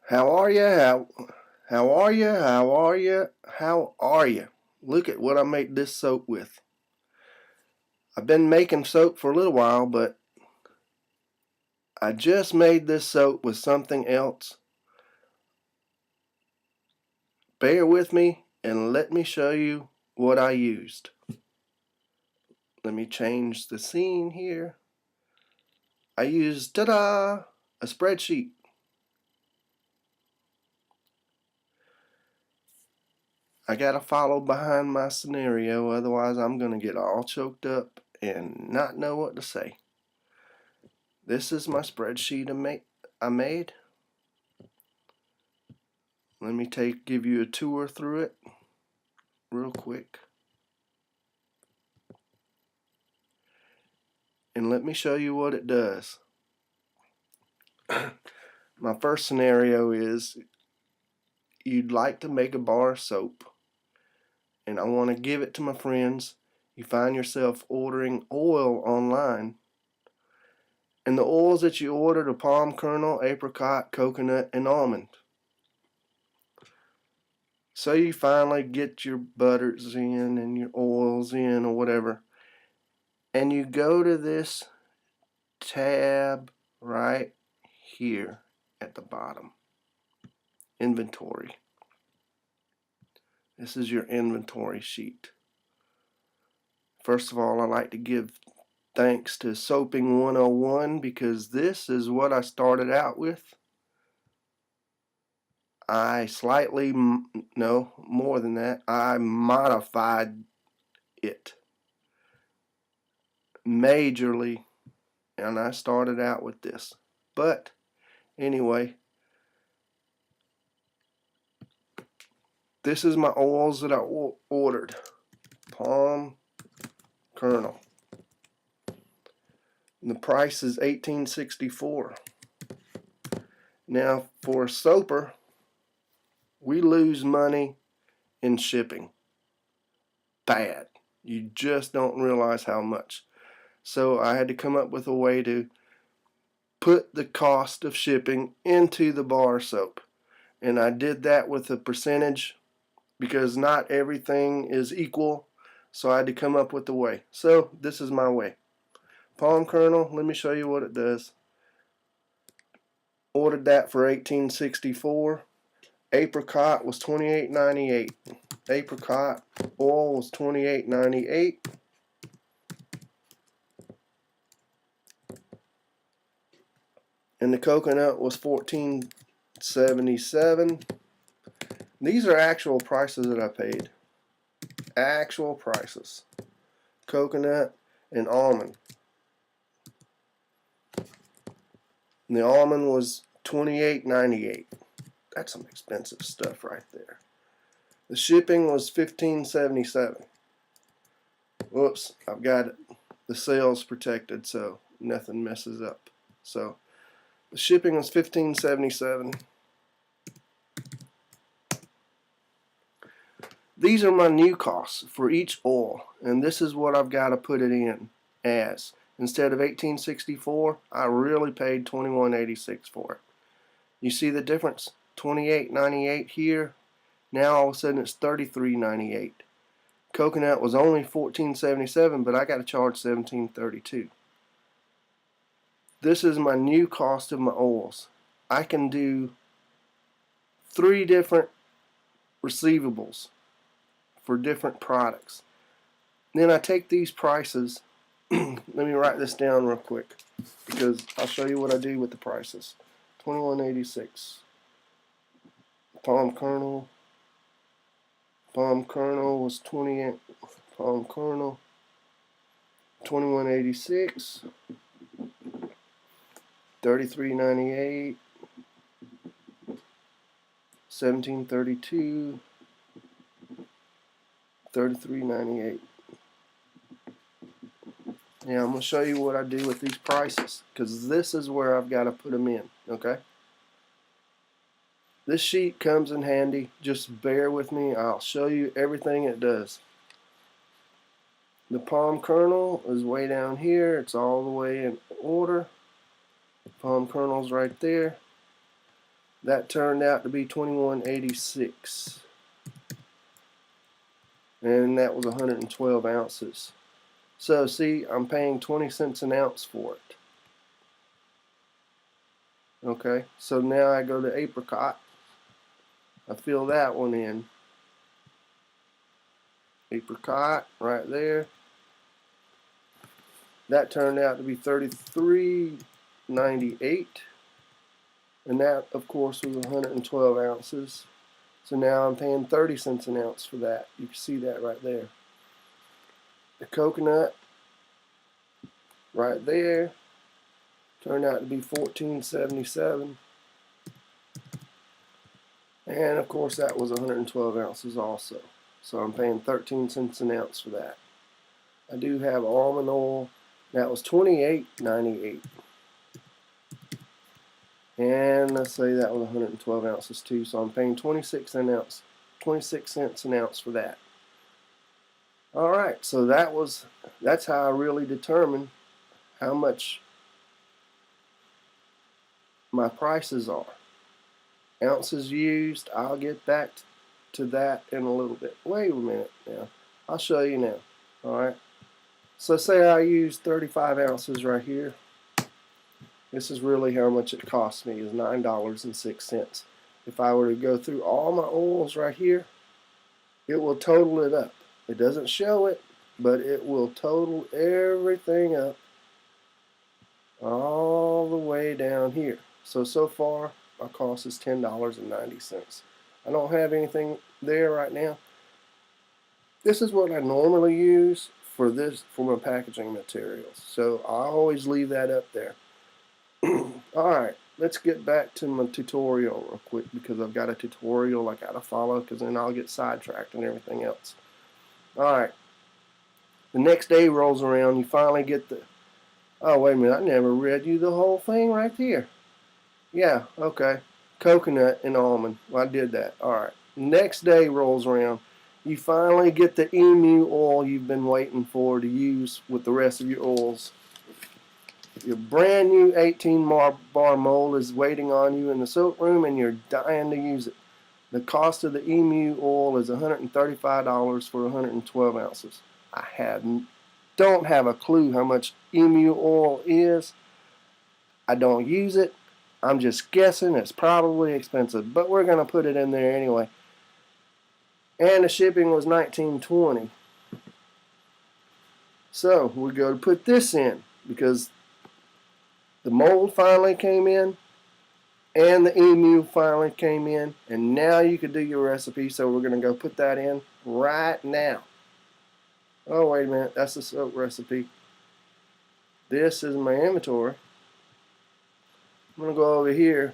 How are you? How are you? How are you? How are you? Look at what I made this soap with. I've been making soap for a little while, but I just made this soap with something else. Bear with me and let me show you what I used. Let me change the scene here. I used, ta-da, a spreadsheet. I gotta follow behind my scenario, otherwise I'm gonna get all choked up and not know what to say. This is my spreadsheet I made. Let me give you a tour through it real quick. And let me show you what it does. My first scenario is you'd like to make a bar soap and I want to give it to my friends. You find yourself ordering oil online, and the oils that you ordered are palm kernel, apricot, coconut, and almond. So you finally get your butters in and your oils in or whatever, and you go to this tab right here at the bottom. Inventory. This is your inventory sheet. First of all, I like to give thanks to Soaping 101 because this is what I started out with. I slightly, no, more than that, I modified it majorly, and I started out with this. But anyway, this is my oils that I ordered. Palm kernel. And the price is $18.64. Now for a soaper, we lose money in shipping. Bad. You just don't realize how much. So I had to come up with a way to put the cost of shipping into the bar soap. And I did that with a percentage because not everything is equal. So I had to come up with a way. So this is my way. Palm kernel, let me show you what it does. Ordered that for $18.64. Apricot was $28.98. Apricot oil was $28.98. And the coconut was $14.77. These are actual prices that I paid. Actual prices. Coconut and almond. And the almond was $28.98. That's some expensive stuff right there. The shipping was $15.77. Whoops, I've got the sales protected so nothing messes up. So the shipping was $15.77. These are my new costs for each oil, and this is what I've got to put it in as. Instead of $18.64, I really paid $21.86 for it. You see the difference? $28.98 here. Now all of a sudden it's $33.98. Coconut was only $14.77, but I got to charge $17.32. This is my new cost of my oils. I can do 3 different receivables for different products. Then I take these prices. Let me write this down real quick because I'll show you what I do with the prices. $21.86. Palm kernel. Palm kernel was 28. Palm kernel. $21.86. $33.98. $17.32. $33.98. Now I'm going to show you what I do with these prices because this is where I've got to put them in. Okay. This sheet comes in handy. Just bear with me. I'll show you everything it does. The palm kernel is way down here. It's all the way in order. Palm kernel's right there. That turned out to be $21.86, and that was 112 ounces. So see, I'm paying 20 cents an ounce for it. Okay, so now I go to apricot. I fill that one in. Apricot right there. That turned out to be $33.98, and that of course was 112 ounces. So now I'm paying 30 cents an ounce for that. You can see that right there. The coconut right there turned out to be $14.77, and of course that was 112 ounces also. So I'm paying 13 cents an ounce for that. I do have almond oil. That was $28.98. And let's say that was 112 ounces too. So I'm paying 26 cents an ounce for that. Alright, so that's how I really determine how much my prices are. Ounces used, I'll get back to that in a little bit. Wait a minute now. I'll show you now. Alright. So say I use 35 ounces right here. This is really how much it cost me, is $9.06. If I were to go through all my oils right here, it will total it up. It doesn't show it, but it will total everything up all the way down here. So far, my cost is $10.90. I don't have anything there right now. This is what I normally use for my packaging materials. So I always leave that up there. Alright, let's get back to my tutorial real quick, because I've got a tutorial I gotta follow, because then I'll get sidetracked and everything else. Alright, the next day rolls around, you finally get the, oh wait a minute, I never read you the whole thing right here. Yeah, okay, coconut and almond, well I did that. Alright, next day rolls around, you finally get the emu oil you've been waiting for to use with the rest of your oils. Your brand new 18 bar mold is waiting on you in the soak room, and you're dying to use it. The cost of the emu oil is $135 for 112 ounces. I don't have a clue how much emu oil is. I don't use it. I'm just guessing it's probably expensive, but we're going to put it in there anyway. And the shipping was $19.20. So we go to put this in, because the mold finally came in, and the emu finally came in, and now you can do your recipe. So we're going to go put that in right now. Oh, wait a minute, that's the soap recipe. This is my inventory. I'm going to go over here,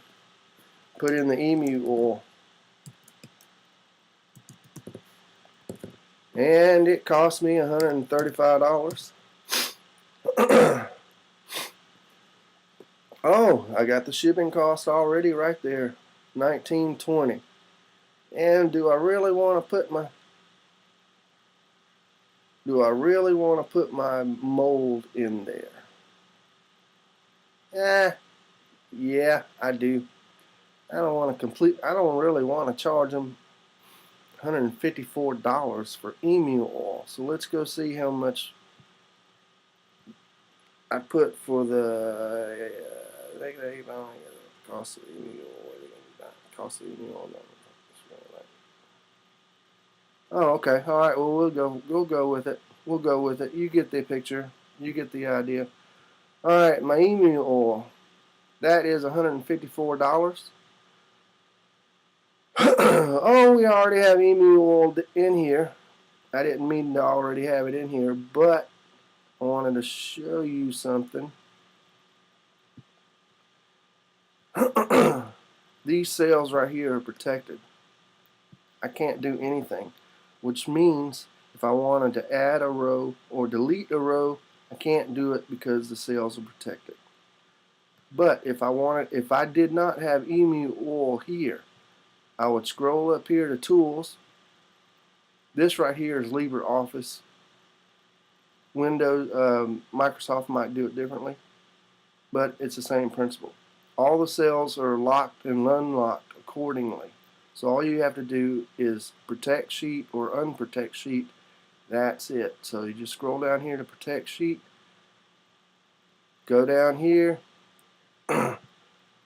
put in the emu oil. And it cost me $135. Oh, I got the shipping cost already right there, $19.20. And do I really want to put my mold in there? Yeah, I do. I don't really want to charge them $154 for emu oil. So let's go see how much I put for the cost of emu oil. Cost of emu oil. Oh, okay. All right. Well, we'll go with it. We'll go with it. You get the picture. You get the idea. All right. My emu oil. That is $154. Oh, we already have emu oil in here. I didn't mean to already have it in here, but I wanted to show you something. These cells right here are protected. I can't do anything, which means if I wanted to add a row or delete a row, I can't do it because the cells are protected. But if I did not have emu oil here, I would scroll up here to Tools. This right here is LibreOffice. Windows, Microsoft might do it differently, but it's the same principle. all the cells are locked and unlocked accordingly. So all you have to do is protect sheet or unprotect sheet. That's it. So you just scroll down here to protect sheet. Go down here.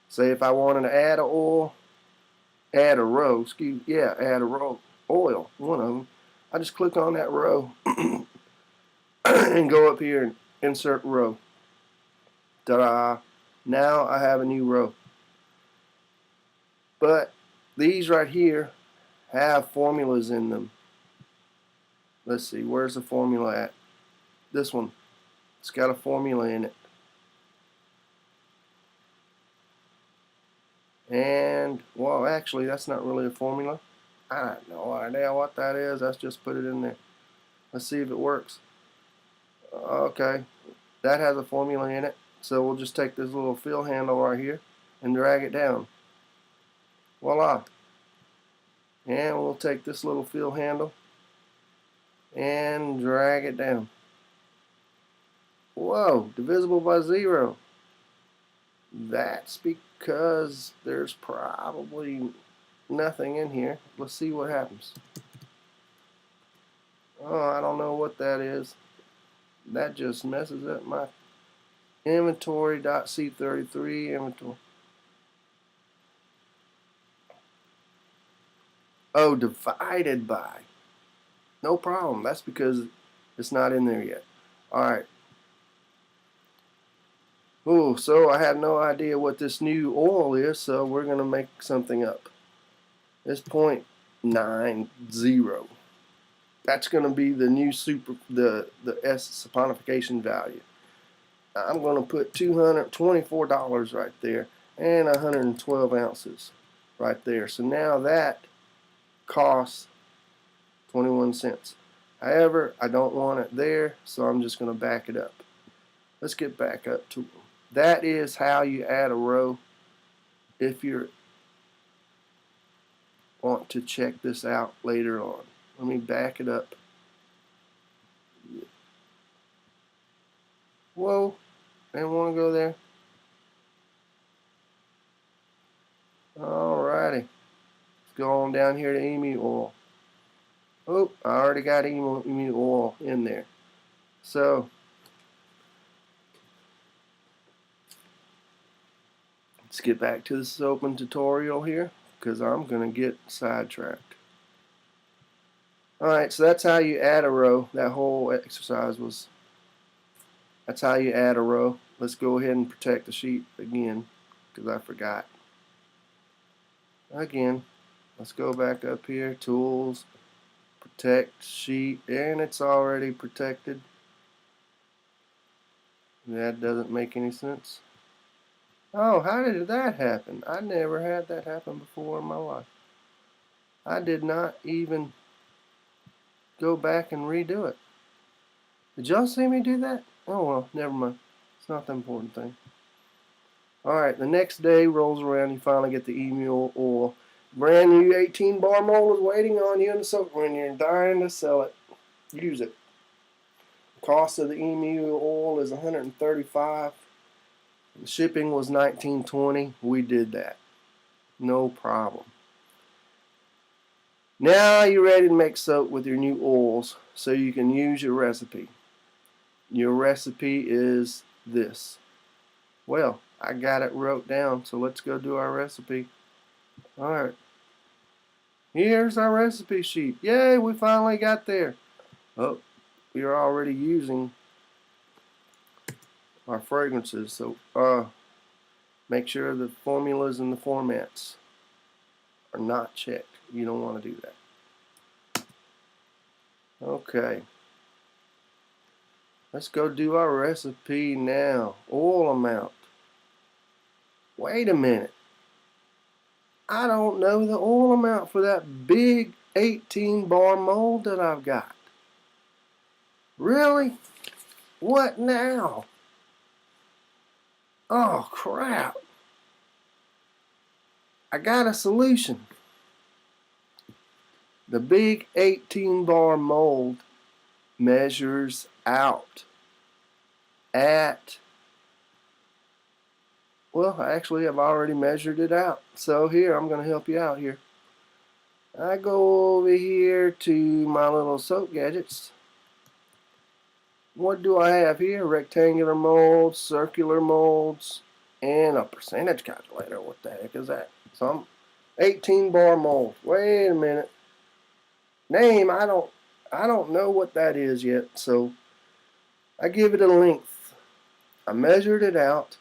Say if I wanted to add a oil, add a row, add a row, oil, one of them. I just click on that row and go up here and insert row. Ta-da! Now I have a new row. But these right here have formulas in them. Let's see, where's the formula at? This one. It's got a formula in it. And, well, actually, that's not really a formula. I have no idea what that is. Let's just put it in there. Let's see if it works. Okay, that has a formula in it. So we'll just take this little fill handle right here and drag it down. Voila. And we'll take this little fill handle and drag it down. Whoa, divisible by 0. That's because there's probably nothing in here. Let's see what happens. Oh, I don't know what that is. That just messes up my inventory.c33 inventory. Oh, divided by. No problem. That's because it's not in there yet. Alright. Oh, so I have no idea what this new oil is, so we're going to make something up. It's 0.90. That's going to be the new the S saponification value. I'm going to put $224 right there and 112 ounces right there. So now that costs 21 cents. However, I don't want it there, so I'm just going to back it up. Let's get back up to that is how you add a row. If you want to check this out later on, let me back it up. Whoa, didn't want to go there. Alrighty, let's go on down here to emu oil. Oh, I already got emu oil in there. So let's get back to this open tutorial here, because I'm going to get sidetracked. Alright, so that's how you add a row. That whole exercise was, that's how you add a row. Let's go ahead and protect the sheet again, because I forgot. Again, let's go back up here, tools, protect sheet, and it's already protected. That doesn't make any sense. Oh, how did that happen? I never had that happen before in my life. I did not even go back and redo it. Did y'all see me do that? Oh well, never mind. It's not the important thing. Alright, the next day rolls around, you finally get the emu oil. Brand new 18 bar mold is waiting on you in the soak when you're dying to sell it. Use it. The cost of the emu oil is $135. The shipping was $19.20. We did that. No problem. Now you're ready to make soap with your new oils so you can use your recipe. Your recipe is this. Well, I got it wrote down, so let's go do our recipe. Alright. Here's our recipe sheet. Yay, we finally got there. Oh, we are already using our fragrances, so make sure the formulas and the formats are not checked. You don't want to do that. Okay, let's go do our recipe now. Oil amount. Wait a minute, I don't know the oil amount for that big 18 bar mold that I've got. Really? What now? Oh crap. I got a solution. The big 18 bar mold measures out at Well, actually, I've already measured it out. So here, I'm going to help you out here. I go over here to my little soap gadgets. What do I have here? Rectangular molds, circular molds, and a percentage calculator. What the heck is that? Some 18 bar mold. Wait a minute. Name, I don't know what that is yet. So I give it a length. I measured it out.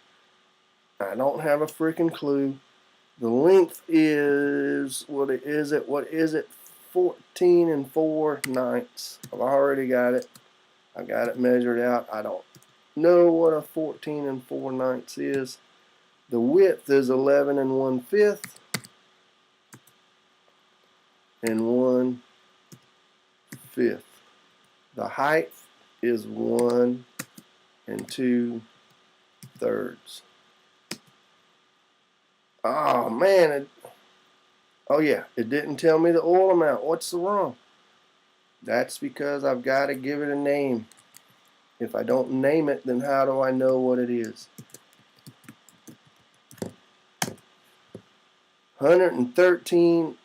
I don't have a freaking clue. The length is, what is it? 14 4/9. I've already got it. I got it measured out. I don't know what a 14 4/9 is. The width is 11 1/5 and 1/5. The height is 1 2/3. Oh man, oh yeah, it didn't tell me the oil amount. What's the wrong? That's because I've got to give it a name. If I don't name it, then how do I know what it is? 113.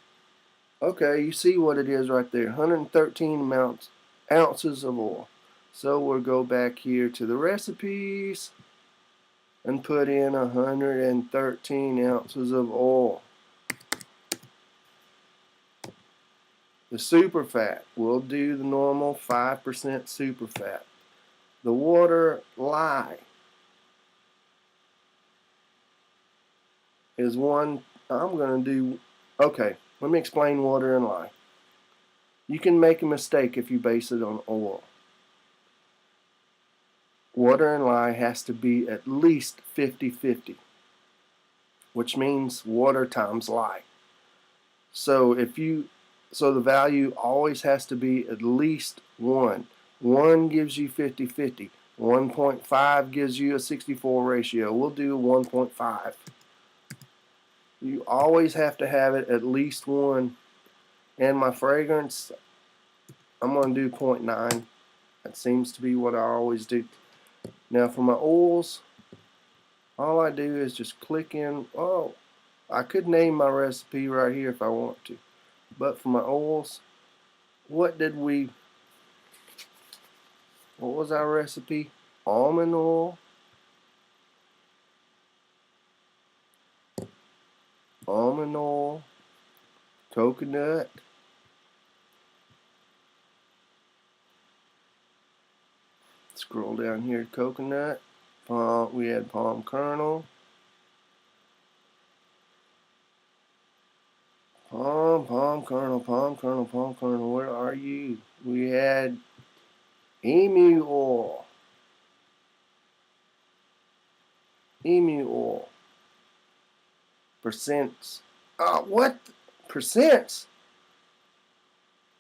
Okay, you see what it is right there. 113 ounces of oil. So we'll go back here to the recipes and put in 113 ounces of oil. The super fat, we'll do the normal 5% super fat. The water lye is one. I'm going to do, okay, let me explain water and lye. You can make a mistake if you base it on oil. Water and lye has to be at least 50-50, which means water times lye. So the value always has to be at least 1. 1 gives you 50-50. 1.5 gives you a 64 ratio. We'll do 1.5. You always have to have it at least 1. And my fragrance, I'm going to do 0.9. That seems to be what I always do. Now for my oils, all I do is just click in. Oh, I could name my recipe right here if I want to. But for my oils, what was our recipe? Almond oil, coconut, scroll down here to coconut, we had palm kernel, palm kernel, where are you? We had emu oil, percents. Oh, what? Percents?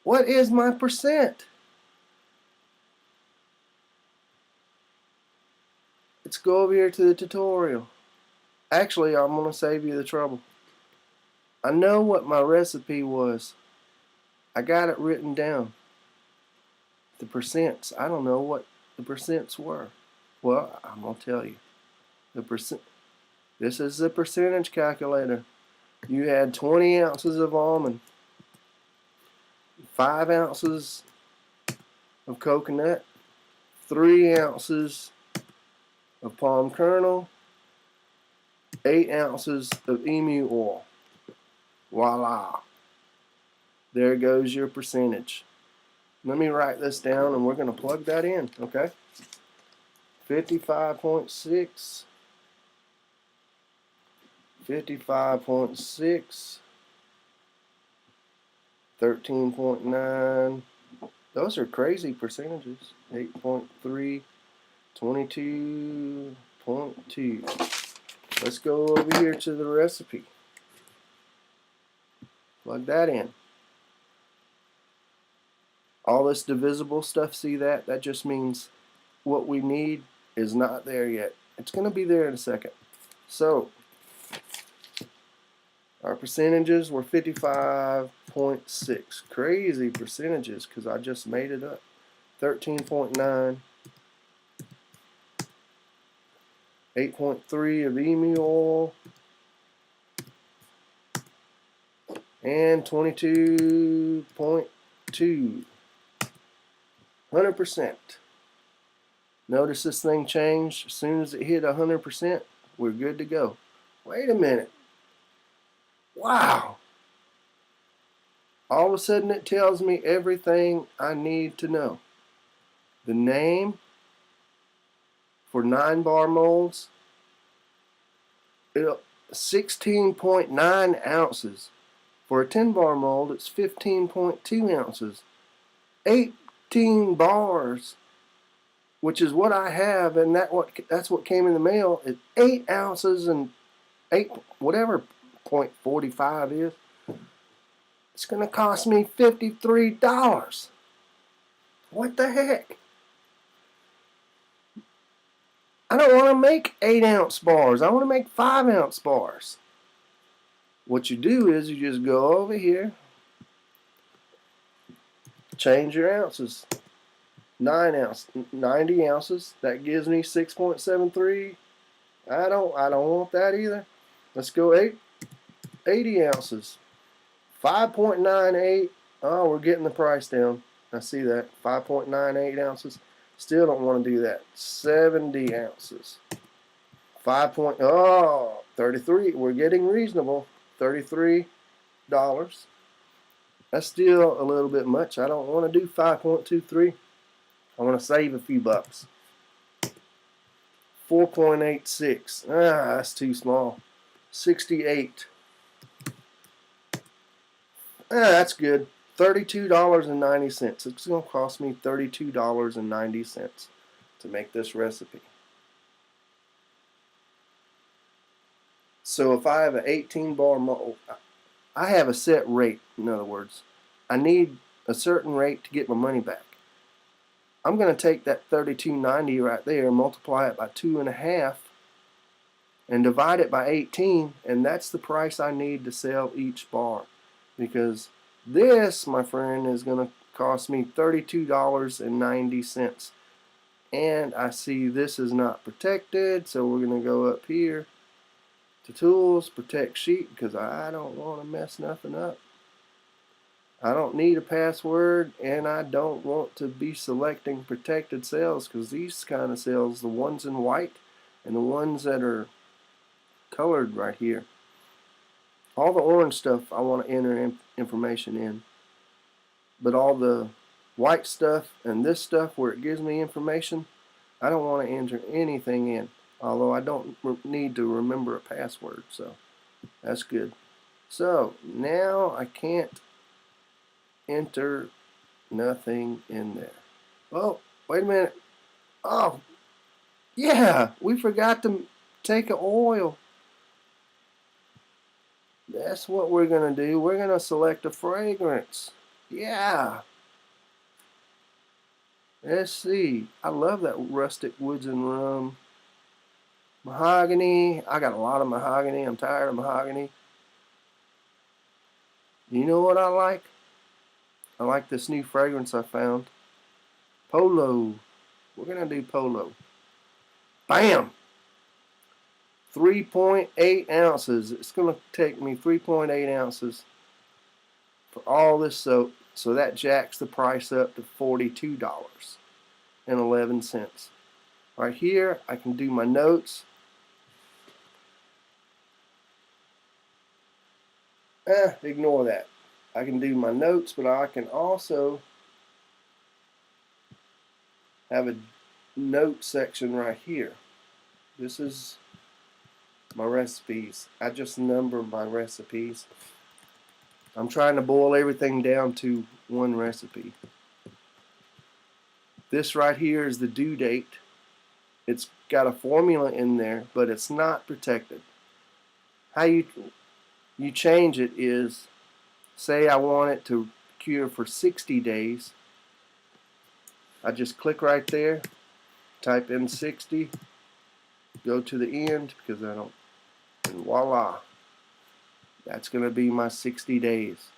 What is my percent? Let's go over here to the tutorial. Actually, I'm going to save you the trouble. I know what my recipe was. I got it written down. The percents. I don't know what the percents were. Well, I'm going to tell you. The percent. This is the percentage calculator. You had 20 ounces of almond, 5 ounces of coconut, 3 ounces of palm kernel, 8 ounces of emu oil. Voila. There goes your percentage. Let me write this down and we're going to plug that in, okay? 55.6, 55.6, 13.9. Those are crazy percentages. 8.3, 22.2. Let's go over here to the recipe. Plug that in. All this divisible stuff, see that? That just means what we need is not there yet. It's going to be there in a second. So, our percentages were 55.6. Crazy percentages because I just made it up. 13.9, 8.3 of emu oil, and 22.2, 100%. Notice this thing changed. As soon as it hit 100%, we're good to go. Wait a minute. Wow. All of a sudden it tells me everything I need to know. The name for 9-bar molds, 16.9 ounces. For a 10-bar mold, it's 15.2 ounces. 18 bars, which is what I have, and that's what came in the mail. It's 8 ounces and 8 whatever 0.45 is. It's going to cost me $53. What the heck? I don't want to make 8-ounce bars. I want to make 5-ounce bars. What you do is you just go over here, change your ounces. 90 ounces. That gives me 6.73. I don't want that either. Let's go 80 ounces. 5.98. Oh, we're getting the price down. I see that. 5.98 ounces. Still don't want to do that. 70 ounces. 33. We're getting reasonable. $33. That's still a little bit much. I don't want to do 5.23. I want to save a few bucks. 4.86. That's too small. 68. That's good. $32.90. It's going to cost me $32.90 to make this recipe. So if I have an 18-bar mold, I have a set rate. In other words, I need a certain rate to get my money back. I'm going to take that $32.90 right there, multiply it by 2.5, and divide it by 18, and that's the price I need to sell each bar. Because this, my friend, is going to cost me $32.90. And I see this is not protected, so we're going to go up here to Tools, Protect Sheet, because I don't want to mess nothing up. I don't need a password, and I don't want to be selecting protected cells, because these kind of cells, the ones in white and the ones that are colored right here, all the orange stuff I want to enter information in, but all the white stuff and this stuff where it gives me information, I don't want to enter anything in, although I don't need to remember a password, so that's good. So now I can't enter nothing in there. Oh, wait a minute. Oh, yeah, we forgot to take an oil. That's what we're going to do. We're going to select a fragrance. Yeah. Let's see. I love that rustic woods and rum. Mahogany. I got a lot of mahogany. I'm tired of mahogany. You know what I like? I like this new fragrance I found. Polo. We're going to do Polo. Bam! 3.8 ounces. It's going to take me 3.8 ounces for all this soap. So that jacks the price up to $42.11. Right here, I can do my notes. Ignore that. I can do my notes, but I can also have a note section right here. This is my recipes. I just number my recipes. I'm trying to boil everything down to one recipe. This right here is the due date. It's got a formula in there, but it's not protected. How you change it is, say I want it to cure for 60 days. I just click right there, type in 60, go to the end because I don't, and voila. That's going to be my 60 days.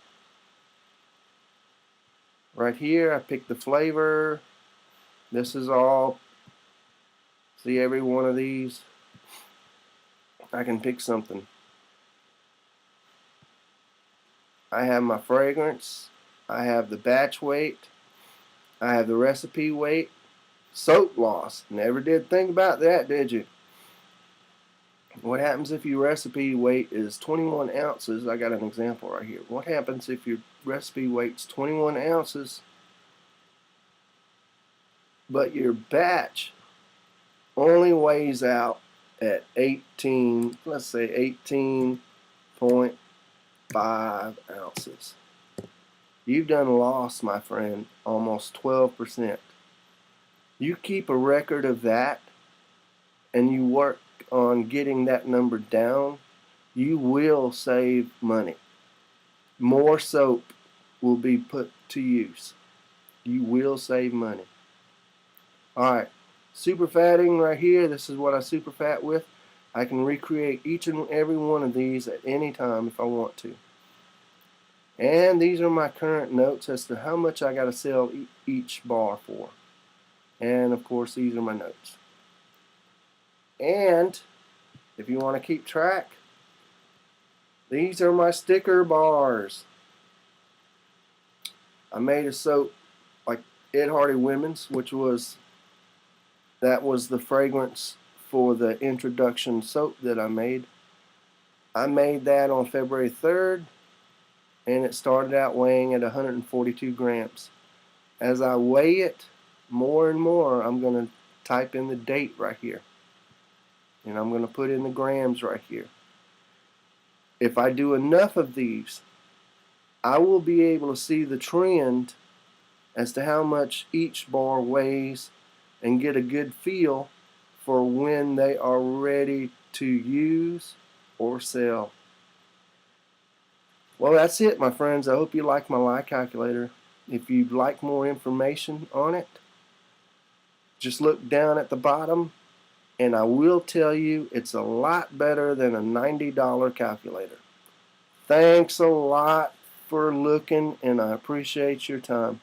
Right here, I pick the flavor. This is all, see every one of these. I can pick something. I have my fragrance, I have the batch weight, I have the recipe weight, soap loss. Never did think about that, did you? What happens if your recipe weight is 21 ounces? I got an example right here. What happens if your recipe weight's 21 ounces, but your batch only weighs out at 18, let's say 18.5 ounces? You've done lost, my friend, almost 12%. You keep a record of that and you work on getting that number down, you will save money. More soap will be put to use. You will save money. Alright, super fatting right here. This is what I super fat with. I can recreate each and every one of these at any time if I want to. And these are my current notes as to how much I got to sell each bar for. And of course these are my notes. And if you want to keep track, these are my sticker bars. I made a soap like Ed Hardy Women's, that was the fragrance for the introduction soap that I made. I made that on February 3rd, and it started out weighing at 142 grams. As I weigh it more and more, I'm going to type in the date right here. And I'm going to put in the grams right here. If I do enough of these, I will be able to see the trend as to how much each bar weighs and get a good feel for when they are ready to use or sell. Well, that's it, my friends. I hope you like my lie calculator. If you'd like more information on it, just look down at the bottom, and I will tell you it's a lot better than a $90 calculator. Thanks a lot for looking, and I appreciate your time.